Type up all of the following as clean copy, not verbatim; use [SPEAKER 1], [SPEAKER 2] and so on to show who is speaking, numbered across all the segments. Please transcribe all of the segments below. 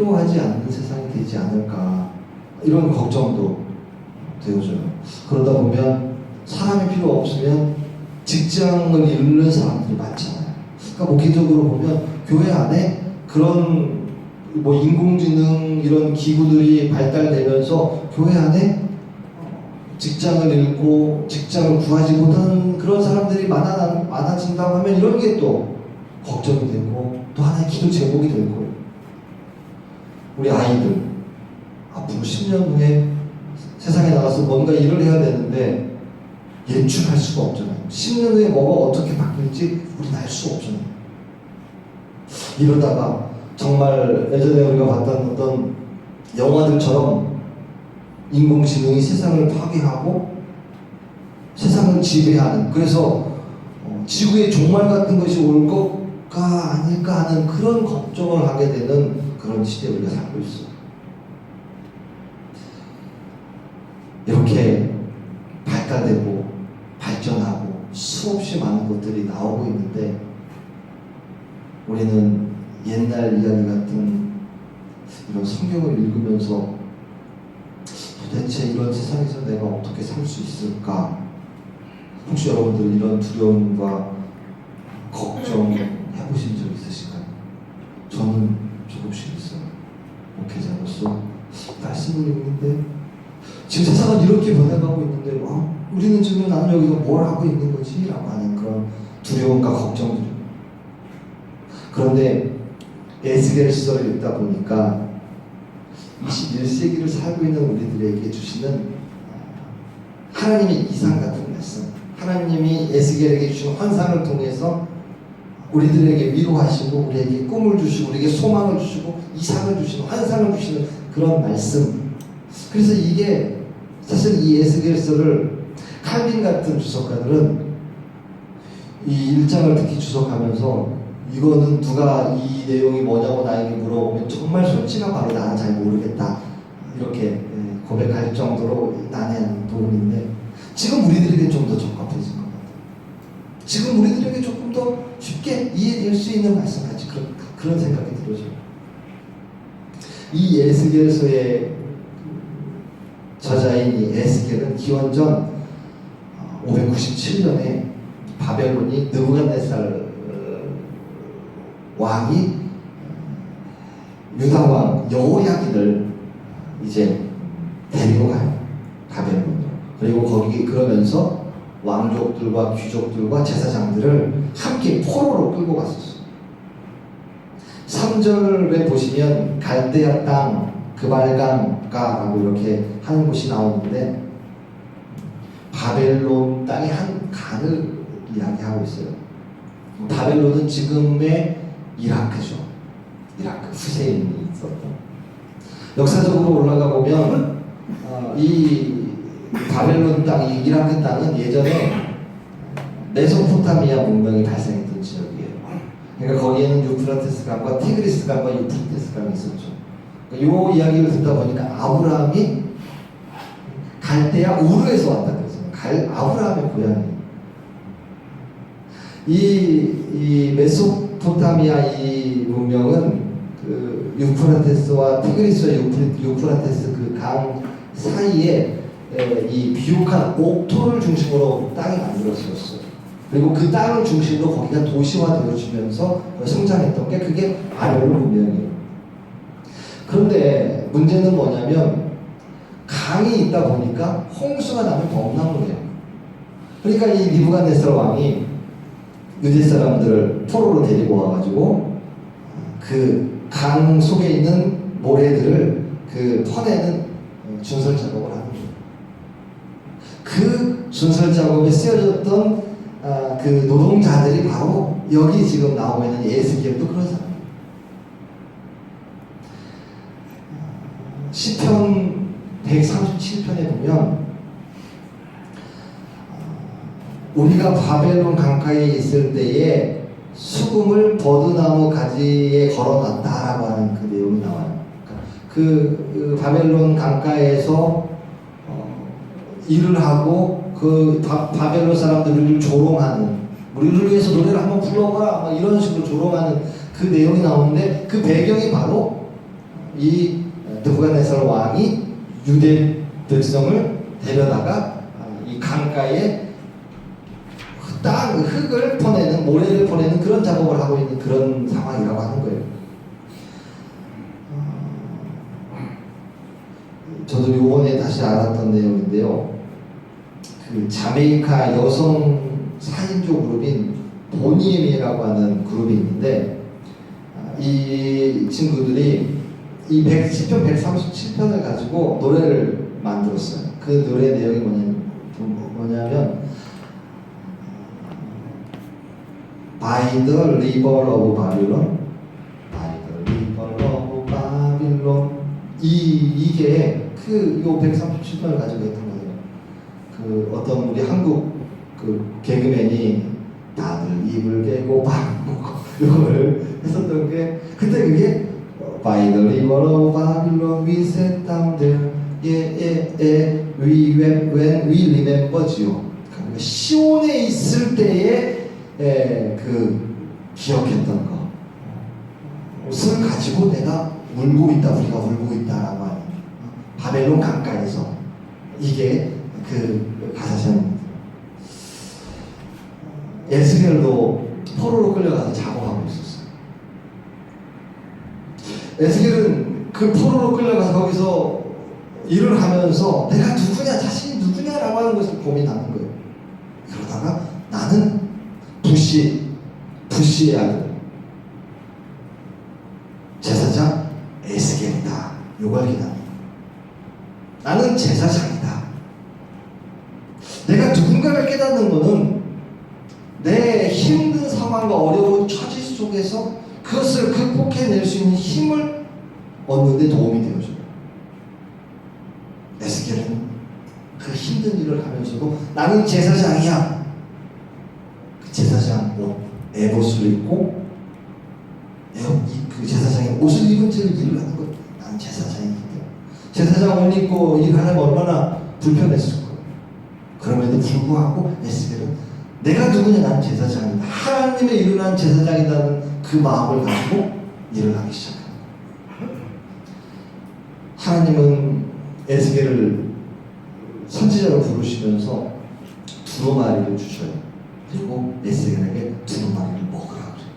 [SPEAKER 1] 필요하지 않는 세상이 되지 않을까, 이런 걱정도 되어져요. 그러다 보면 사람이 필요 없으면 직장을 잃는 사람들이 많잖아요. 그러니까 목회적으로 보면 교회 안에 그런 뭐 인공지능 이런 기구들이 발달되면서 교회 안에 직장을 잃고 직장을 구하지 못하는 그런 사람들이 많아진다고 하면 이런 게 또 걱정이 되고 또 하나의 기도 제목이 될 거예요. 우리 아이들 앞으로 10년 후에 세상에 나가서 뭔가 일을 해야 되는데 예측할 수가 없잖아요. 10년 후에 뭐가 어떻게 바뀔지 우리는 알 수 없잖아요. 이러다가 정말 예전에 우리가 봤던 어떤 영화들처럼 인공지능이 세상을 파괴하고 세상을 지배하는, 그래서 지구의 종말 같은 것이 올 것가 아닐까 하는 그런 걱정을 하게 되는 그런 시대에 우리가 살고 있어요. 이렇게 발달되고 발전하고 수없이 많은 것들이 나오고 있는데 우리는 옛날 이야기 같은 이런 성경을 읽으면서 도대체 이런 세상에서 내가 어떻게 살 수 있을까? 혹시 여러분들 이런 두려움과 걱정 해보신 적 있으신가요? 저는 조금씩 있어요. 목회자로서 말씀을 읽는데 지금 세상은 이렇게 변해가고 있는데 우리는 지금 나는 여기서 뭘 하고 있는 거지? 라고 하는 그런 두려움과 걱정들이. 그런데 에스겔서를 읽다 보니까 21세기를 살고 있는 우리들에게 주시는 하나님의 이상 같은 말씀, 하나님이 에스겔에게 주신 환상을 통해서 우리들에게 위로하시고 우리에게 꿈을 주시고 우리에게 소망을 주시고 이상을 주시고 환상을 주시는 그런 말씀. 그래서 이게 사실 이 에스겔서를 칼빈 같은 주석가들은 이 1장을 특히 주석하면서 이거는 누가 이 내용이 뭐냐고 나에게 물어보면 정말 솔직한 바로 나는 잘 모르겠다 이렇게 고백할 정도로 난해한 부분인데 지금 우리들에게 좀 더 적합해진 것 같아요. 지금 우리들에게 조금 더 쉽게 이해될 수 있는 말씀같이 그런 생각이 들어져요. 이 에스겔서의 저자인 이 에스겔은 기원전 597년에 바벨론이 느부갓네살 왕이 유다 왕 여호야긴을 이제 데리고 가요. 바벨론으로. 그리고 거기 그러면서 왕족들과 귀족들과 제사장들을 함께 포로로 끌고 갔었어요. 3절에 보시면 갈대아 땅 그발강가라고 이렇게 하는 곳이 나오는데 바벨론 땅의 한 강을 이야기하고 있어요. 바벨론은 지금의 이라크죠. 이라크 후세인이 있었던. 역사적으로 올라가 보면 이 바벨론 땅, 이 이라크 땅은 예전에 메소포타미아 문명이 발생했던 지역이에요. 그러니까 거기에는 유프라테스 강과 티그리스 강과 유프라테스 강이 있었죠. 이 이야기를 듣다 보니까 아브라함이 갈대아 우르에서 왔다 그랬어요. 아브라함의 고향이에요. 이 메소포타미아 이 문명은 그 유프라테스와 티그리스와 유프라테스 그 강 사이에 이 비옥한 옥토를 중심으로 땅이 만들어졌어요. 그리고 그 땅을 중심으로 거기가 도시화되어지면서 성장했던 게 그게 바벨론 문명이에요. 그런데 문제는 뭐냐면 강이 있다 보니까 홍수가 나면 겁나는 거예요. 그러니까 이 느부갓네살 왕이 유대 사람들을 포로로 데리고 와가지고 그 강 속에 있는 모래들을 그 퍼내는 준설 작업을 하는 거예요. 그 준설 작업에 쓰여졌던 그 노동자들이 바로 여기 지금 나오고 있는 에스겔도 그런 사람이에요. 시편 137편에 보면 우리가 바벨론 강가에 있을 때에 수금을 버드나무 가지에 걸어놨다라고 하는 그 내용이 나와요. 그 바벨론 강가에서 일을 하고 그 바벨론 사람들을 조롱하는, 우리를 위해서 노래를 한번 불러봐 막 이런 식으로 조롱하는 그 내용이 나오는데 그 배경이 바로 이 느부갓네살 왕이 유대 백성을 데려다가 이 강가에 땅 흙을 퍼내는, 모래를 퍼내는 그런 작업을 하고 있는 그런 상황이라고 하는 거예요. 저도 요번에 다시 알았던 내용인데요. 그 자메이카 여성 4인조 그룹인 보니엠이라고 하는 그룹이 있는데, 이 친구들이 이 10편 137편을 가지고 노래를 만들었어요. 그 노래 내용이 뭐냐면 By the river of Babylon, By the river of Babylon. 이게 요 137편을 가지고 했던 거예요. 그 어떤 우리 한국 그 개그맨이 다들 입을 깨고 밥 먹고 이거를 했었던 게, 그때 그게 By the river of Babylon we sat down there, we when we remember지요. 그러니까 시온에 있을 때에 그 기억했던 거, 옷을 가지고 내가 울고 있다, 우리가 울고 있다라고 하는 바벨론 강가에서, 이게 그 가사잖아요. 에스겔도 포로로 끌려가서 작업하고 있었어요. 에스겔은 그 포로로 끌려가서 거기서 일을 하면서 내가 누구냐, 자신이 누구냐라고 하는 것을 고민하는 거예요. 그러다가 나는 부시의 아들 제사장 에스겔이다, 요걸 기다려. 나는 제사장이다. 내가 누군가를 깨닫는 것은 내 힘든 상황과 어려운 처지 속에서 그것을 극복해낼 수 있는 힘을 얻는 데 도움이 되어줘요. 에스겔은 그 힘든 일을 하면서도 나는 제사장이야. 그 제사장 옷, 에봇을 입고 그 제사장의 옷을 입은 채로 일을 하는 것. 나는 제사장이기 때문에. 제사장 옷 입고 일하려면 얼마나 불편했을 거예요. 그럼에도 불구하고 에스겔은 내가 누구냐, 나는 제사장이다, 하나님의 일을 한 제사장이라는 그 마음을 가지고 일을 하기 시작합니다. 하나님은 에스겔을 선지자로 부르시면서 두루마리를 주셔요. 그리고 에스겔에게 두루마리를 먹으라 그래요.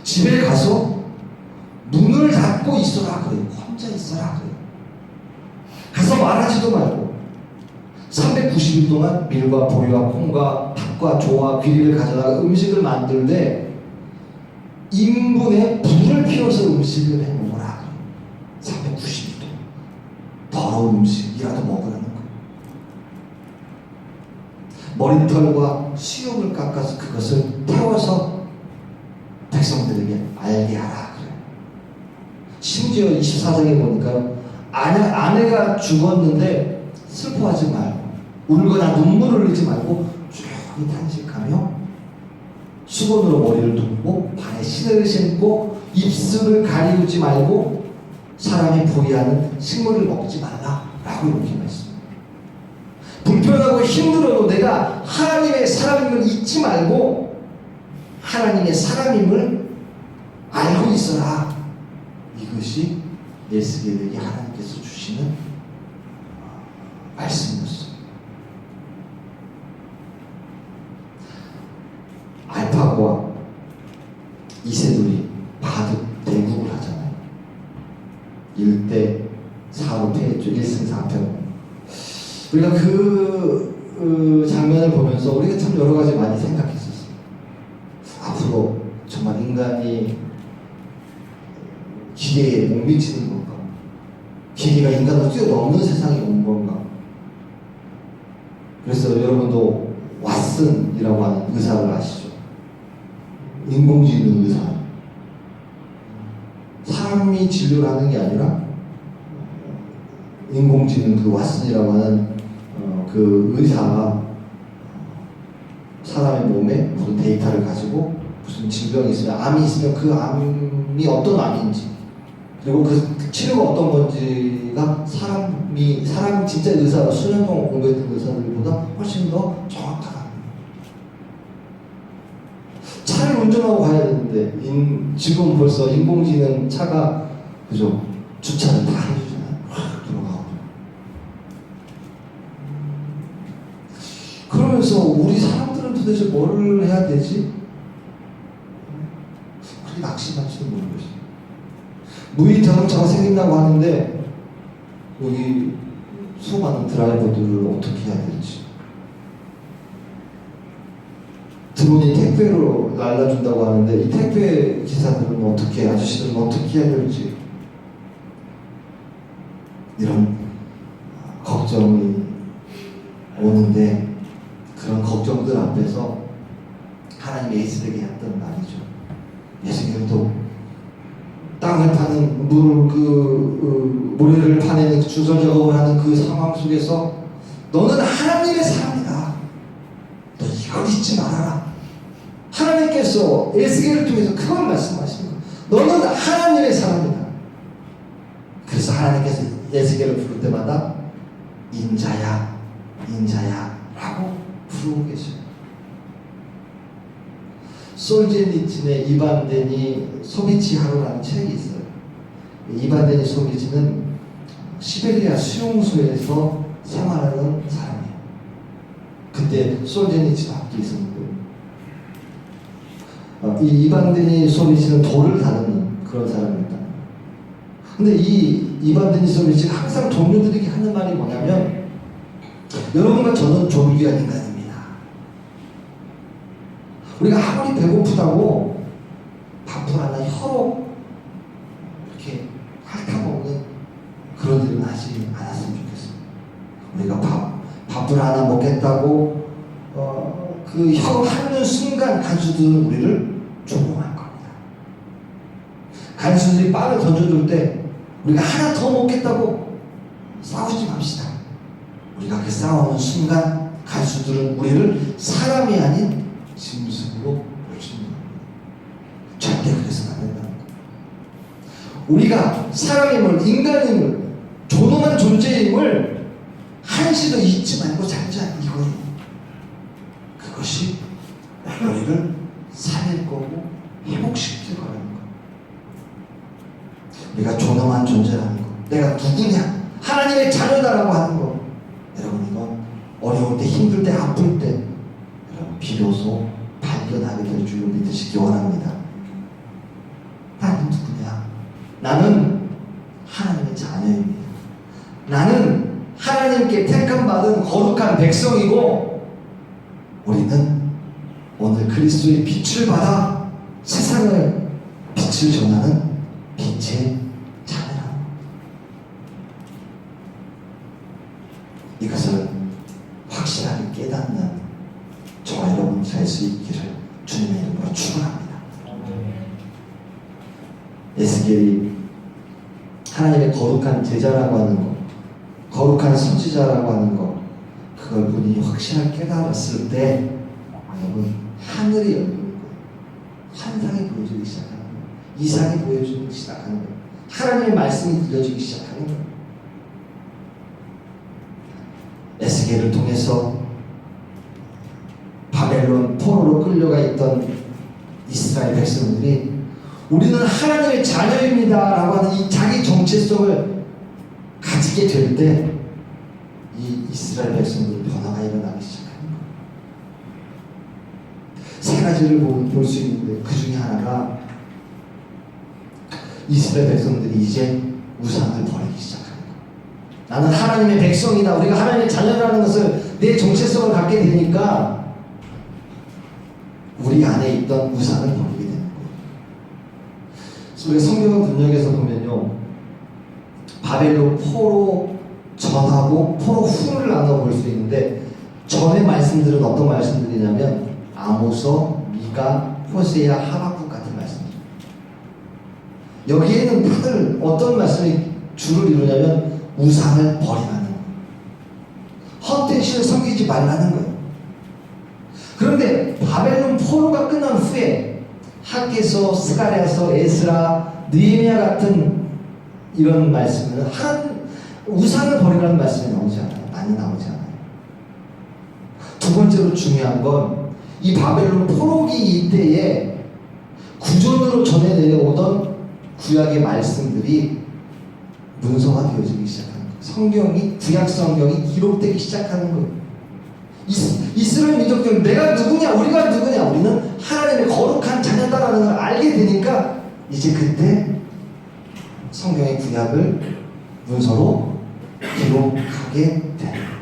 [SPEAKER 1] 집에 가서 문을 닫고 있어라 그래요. 혼자 있어라 그래요. 가서 말하지도 말고 390일 동안 밀과 보리와 콩과 팥과 조와 귀리를 가져다가 음식을 만들되 인분에 불을 피워서 음식을 해 먹어라. 390일 동안 더러운 음식이라도 먹으라는 거예요. 머리털과 수염을 깎아서 그것을 태워서 백성들에게 알게 하라 그래요. 심지어 24장에 보니까 아내가 죽었는데 슬퍼하지 말고, 울거나 눈물을 흘리지 말고 조용히 탄식하며 수건으로 머리를 덮고 발에 신을 신고 입술을 가리우지 말고 사람이 포기하는 식물을 먹지 말라라고 이렇게 말씀합니다. 불편하고 힘들어도 내가 하나님의 사람임을 잊지 말고 하나님의 사람임을 알고 있어라. 이것이 에스겔에게 하나님께서 주시는 말씀이었어요. 알파고와 이세돌이 바둑 대국을 하잖아요. 1대 4로 패했죠. 1승 4패. 우리가 그 장면을 보면서 우리가 참 여러 가지 많이 생각했었어요. 앞으로 정말 인간이 기계에 못 미치는 건가? 기계가 인간을 뛰어넘는 세상이 온 건가? 그래서 여러분도 왓슨이라고 하는 의사를 아시죠? 인공지능 의사. 사람이 진료를 하는 게 아니라 인공지능 그 왓슨이라고 하는 그 의사가 사람의 몸에 무슨 데이터를 가지고 무슨 질병이 있으면, 암이 있으면 그 암이 어떤 암인지, 그리고 그 치료가 어떤 건지가 사람 진짜 의사, 수년 동안 공부했던 의사들보다 훨씬 더 정확하다. 차를 운전하고 가야 되는데 했는데 지금 벌써 인공지능 차가 그죠? 주차를 다 해주잖아요. 확 들어가고. 그러면서 우리 사람들은 도대체 뭐를 해야 되지? 그렇게 낙심할지도 모르겠어요. 무인 자동차가 생긴다고 하는데 여기 수많은 드라이버들을 어떻게 해야 될지, 드론이 택배로 날라준다고 하는데 이 택배 기사들은 어떻게, 아저씨들은 어떻게 해야 될지, 이런 걱정이 오는데, 그런 걱정들 앞에서 하나님이 에스겔에게 했던 말이죠. 에스겔도 땅을 파는 모래를 파내는 주설 작업을 하는 그 상황 속에서 너는 하나님의 사람이다. 너 이걸 잊지 말아라. 하나님께서 에스겔을 통해서 그걸 말씀하시는 거예요. 너는 하나님의 사람이다. 그래서 하나님께서 에스겔을 부를 때마다 인자야, 인자야 라고 부르고 계셔요. 솔제니친의 이반 데니 소비치하루라는 책이 있어요. 이반 데니 소비치는 시베리아 수용소에서 생활하는 사람이에요. 그때 솔제니친 앞에 있었는데, 이 이반 데니 소비치는 돌을 다루는 그런 사람입니다. 근데 이 이반 데니 소비치가 항상 동료들에게 하는 말이 뭐냐면, 여러분과 저는 조류한 인간입니다. 우리가 아무리 배고프다고 밥을 하나 혀로 이렇게 핥아먹는 그런 일은 하지 않았으면 좋겠어요. 우리가 밥을 하나 먹겠다고 그 혀로 핥는 순간 간수들은 우리를 조롱할 겁니다. 간수들이 빵을 던져줄 때 우리가 하나 더 먹겠다고 싸우지 맙시다. 우리가 그 싸우는 순간 간수들은 우리를 사람이 아닌 짐승으로 보여주는 겁니다. 절대 그래서는 안 된다는 거예요. 우리가 사람임을, 인간임을, 존엄한 존재임을 한시도 잊지 말고 살자, 이거예요. 그것이 우리를 살릴 거고 회복시킬 거라는 거예요. 우리가 존엄한 존재라는 거, 내가 누구냐, 하나님의 자녀다라고 하는 거, 여러분 이건 어려울 때, 힘들 때, 아플 때 비로소 발견하게 될 줄을 믿으시기 원합니다. 나는 누구냐? 나는 하나님의 자녀입니다. 나는 하나님께 택함받은 거룩한 백성이고, 우리는 오늘 그리스도의 빛을 받아 세상을 빛을 전하는 빛의 자녀라. 이것을 확실하게 깨닫는 저와 여러분 될 수 있기를 주님의 이름으로 축원합니다. 에스겔이 하나님의 거룩한 제자라고 하는 것, 거룩한 선지자라고 하는 것, 그걸 본인이 확실하게 깨달았을 때 여러분 하늘이 열리는 거예요. 환상이 보여주기 시작하는 거예요. 이상이 보여주기 시작하는 거예요. 하나님의 말씀이 들려주기 시작하는 거예요. 에스겔을 통해서 바벨론 포로로 끌려가 있던 이스라엘 백성들이 우리는 하나님의 자녀입니다 라고 하는 이 자기 정체성을 가지게 될 때 이 이스라엘 백성들의 변화가 일어나기 시작하는 거예요. 세 가지를 볼 수 있는데, 그 중에 하나가 이스라엘 백성들이 이제 우상을 버리기 시작하는 거예요. 나는 하나님의 백성이다, 우리가 하나님의 자녀라는 것을, 내 정체성을 갖게 되니까 우리 안에 있던 우상을 버리게 되는 거예요. 우리가 성경을 분역해서 보면요, 바벨론 포로 전하고 포로 후를 나눠볼 수 있는데, 전의 말씀들은 어떤 말씀들이냐면 아모서, 미가, 호세야, 하박국 같은 말씀입니다. 여기에는 다들 어떤 말씀이 주를 이루냐면 우상을 버리라는 거예요. 헛된 신을 섬기지 말라는 거예요. 그런데 바벨론 포로가 끝난 후에 학개서, 스가랴서, 에스라, 느헤미야 같은 이런 말씀은 우상을 버리라는 말씀이 나오지 않아요. 많이 나오지 않아요. 두 번째로 중요한 건 이 바벨론 포로기 이때에 구전으로 전해 내려오던 구약의 말씀들이 문서가 되어지기 시작하는 거예요. 성경이, 구약 성경이 기록되기 시작하는 거예요. 이스라엘 민족들은 내가 누구냐, 우리가 누구냐, 우리는 하나님의 거룩한 자녀다라는 걸 알게 되니까 이제 그때 성경의 구약을 문서로 기록하게 되는 거예요.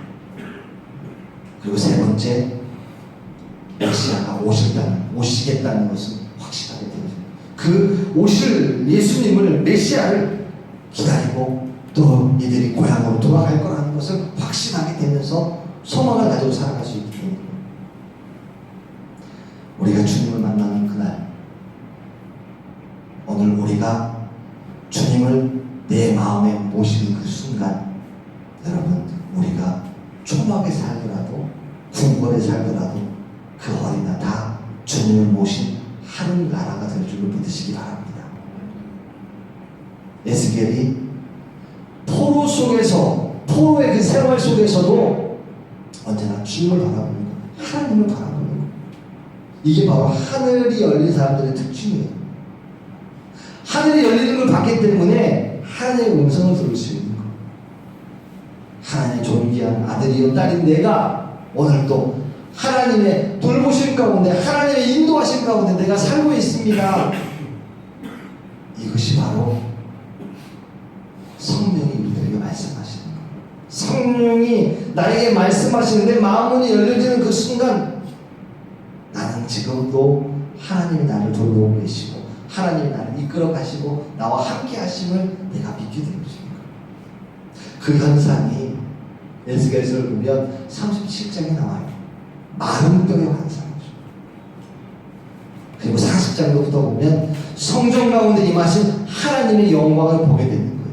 [SPEAKER 1] 그리고 세 번째, 메시아가 오시겠다는 것은 확실하게 되죠. 그 오실 예수님을, 메시아를 기다리고 또 이들이 고향으로 돌아갈 거라는 것을 확신하게 되면서 소망을 가지고 살아갈 수 있기 때문에 우리가 주님을 만나는 그날, 오늘 우리가 주님을 내 마음에 모시는 그 순간, 여러분, 우리가 초막에 살더라도 궁궐에 살더라도 그 어린아 다 주님을 모신 하늘나라가 될 줄을 믿으시기 바랍니다. 에스겔이 포로 속에서, 포로의 그 생활 속에서도 언제나 주님을 바라보는 거예요. 하나님을 바라보는 거예요. 이게 바로 하늘이 열린 사람들의 특징이에요. 하늘이 열리는 걸 봤기 때문에 하나님의 음성을 들을 수 있는 거예요. 하나님의 존귀한 아들이요 딸인 내가 오늘도 하나님의 돌보심 가운데, 하나님의 인도하심 가운데 내가 살고 있습니다. 이것이 바로 성령이 우리들에게 말씀하시는 거예요. 성령이 나에게 말씀하시는데 마음문이 열려지는 그 순간, 나는 지금도 하나님이 나를 돌보고 계시고 하나님이 나를 이끌어 가시고 나와 함께 하심을 내가 믿게 되는 것입니다. 그 현상이 에스겔서를 보면 37장에 나와요. 마른 뼈의 환상이죠. 그리고 40장부터 보면 성전 가운데 임하신 하나님의 영광을 보게 되는 거예요.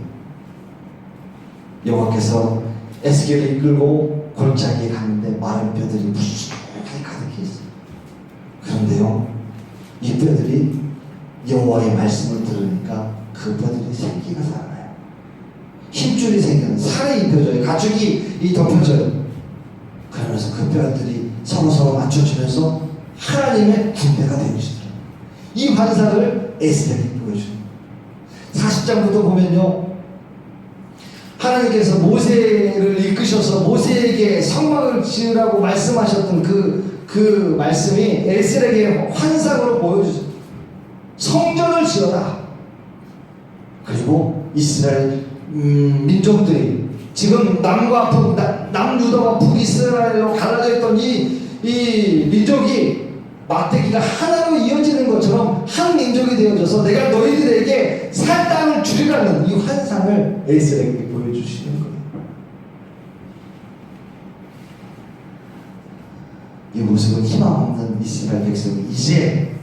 [SPEAKER 1] 여호와께서 에스겔을 이끌고 골짜기에 갔는데 마른 뼈들이 무수하게 가득해 있어요. 그런데요, 이 뼈들이 여호와의 말씀을 들으니까 그 뼈들이 생기가 살아나요. 힘줄이 생겨요. 살이 입혀져요. 가죽이 덮여져요. 그러면서 그 뼈들이 서로 맞춰지면서 하나님의 군대가 되시더라고요. 이 환상을 에스겔이 보여줍니다. 40장부터 보면요, 하나님께서 모세를 이끄셔서 모세에게 성막을 지으라고 말씀하셨던 그 말씀이 에스겔에게 환상으로 보여주죠. 성전을 지어라. 그리고 이스라엘 민족들이 지금 남과 북, 남유다와 북이스라엘로 갈라져 있던 이 민족이 막대기가 하나로 이어지는 것처럼 한 민족이 되어져서 내가 너희들에게 살 땅을 주리라는 이 환상을 에스겔에게 보여주시는 거예요. 이 모습은 희망 없는 이스라엘 백성이 이제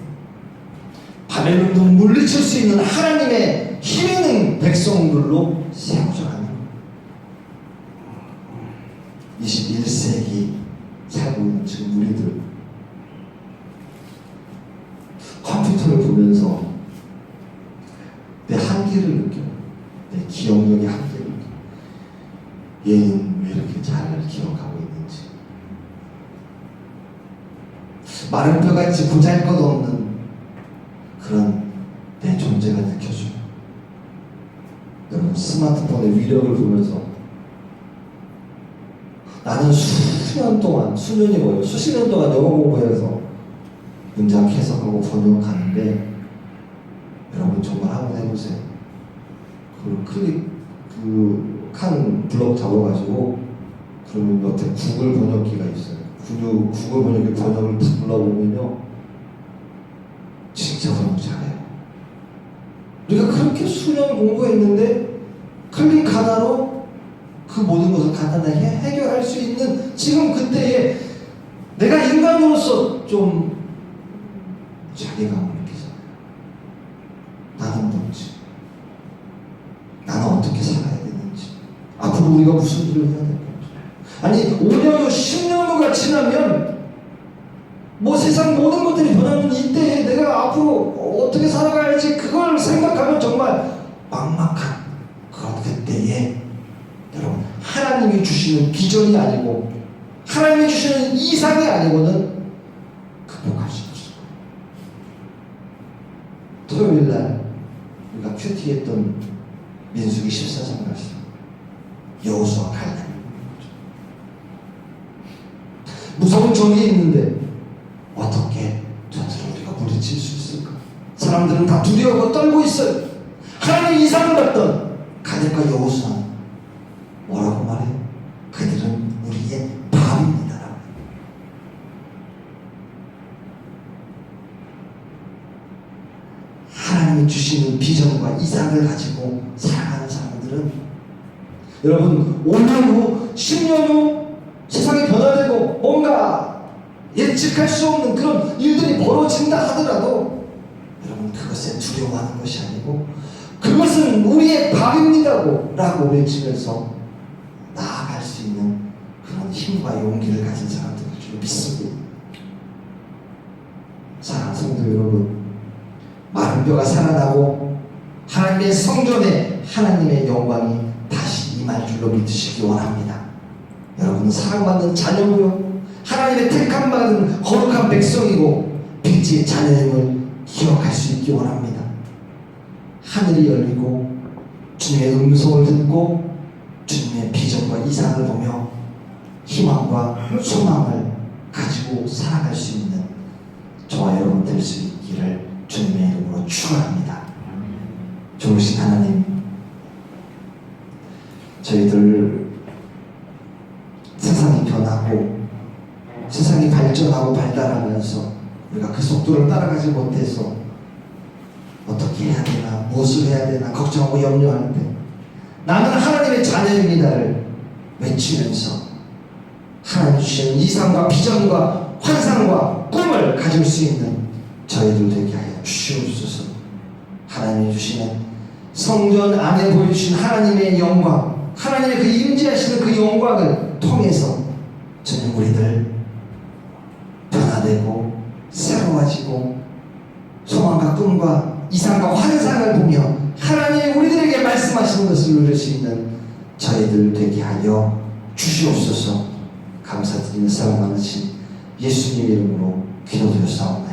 [SPEAKER 1] 바벨론도 물리칠 수 있는 하나님의 힘 있는 백성들로 세워져 가는 거예요. 21세기 살고 있는 지금 우리들, 컴퓨터를 보면서 내 한계를 느껴요. 내 기억력의 한계를 느껴요. 얘는 왜 이렇게 잘 기억하고 있는지. 마른 뼈같이 보잘것없는 그런 내 존재가 느껴져요. 여러분, 스마트폰의 위력을 보면서 나는 수년 동안, 수년이 뭐예요? 수십 년 동안 영어 공부해서 문장 해석하고 번역하는데, 여러분 정말 한번 해보세요. 칸 블럭 잡아가지고 그러면 옆에 구글 번역기가 있어요. 구글 번역기 번역을 탁 눌러보면요, 진짜 번역 잘해요. 우리가 그렇게 수년 공부했는데 클릭 하나로 그 모든 것을 간단하게 해결할 수 있는 지금 그때에 내가 인간으로서 좀 자괴감을 느끼잖아요. 나는 뭔지, 나는 어떻게 살아야 되는지, 앞으로 우리가 무슨 일을 해야 될지. 아니 5년 후 10년 후가 지나면 뭐 세상 모든 것들이 변하는 이때에 내가 앞으로 어떻게 살아가야지, 그걸 생각하면 정말 막막한 그런 그때에 여러분, 하나님이 주시는 비전이 아니고 하나님이 주시는 이상이 아니고는 극복할 수 없어요. 토요일날 우리가 큐티했던 민수기 14장 말씀, 여호수아 칼날. 무서운 적이 있는데 어떻게 전투를 우리가 물리칠 수 있을까? 사람들은 다 두려워하고 떨고 있어요. 하나님 이상을 받던 가렙과 여호수아는 뭐라고 말해요? 그들은 우리의 밥입니다. 하나님이 주시는 비전과 이상을 가지고 살아가는 사람들은, 여러분 5년 후 10년 후 세상이 변화되고 뭔가 예측할 수 없는 그런 일들이 벌어진다 하더라도 여러분 그것에 두려워하는 것이 아니고 그것은 우리의 밥입니다고 라고 외치면서 나아갈 수 있는 그런 힘과 용기를 가진 사람들을 줄 믿습니다. 사랑하는 성도 여러분, 마른 뼈가 살아나고 하나님의 성전에 하나님의 영광이 다시 임할 줄로 믿으시기 원합니다. 여러분은 사랑받는 자녀고요, 하나님의 택함받은 거룩한 백성이고 빛의 자녀임을 기억할 수 있기 원합니다. 하늘이 열리고 주님의 음성을 듣고 주님의 비전과 이상을 보며 희망과 소망을 가지고 살아갈 수 있는 저와 여러분 될 수 있기를 주님의 이름으로 축원합니다. 좋으신 하나님, 저희들 세상이 변하고 세상이 발전하고 발달하면서 우리가 그 속도를 따라가지 못해서 어떻게 해야 되나, 무엇을 해야 되나 걱정하고 염려할 때 나는 하나님의 자녀입니다를 외치면서 하나님 주시는 이상과 비전과 환상과 꿈을 가질 수 있는 저희들 되게 하여 주시옵소서. 하나님이 주시는 성전 안에 보여주신 하나님의 영광, 하나님의 그 임재하시는 그 영광을 통해서 저는 우리들 변화되고 새로워지고 소망과 꿈과 이상과 환상을 보며 하나님이 우리들에게 말씀하시는 것을 누릴 수 있는 저희들 되게 하여 주시옵소서. 감사드리며 사랑 많으신 예수님 이름으로 기도드렸사옵나이다.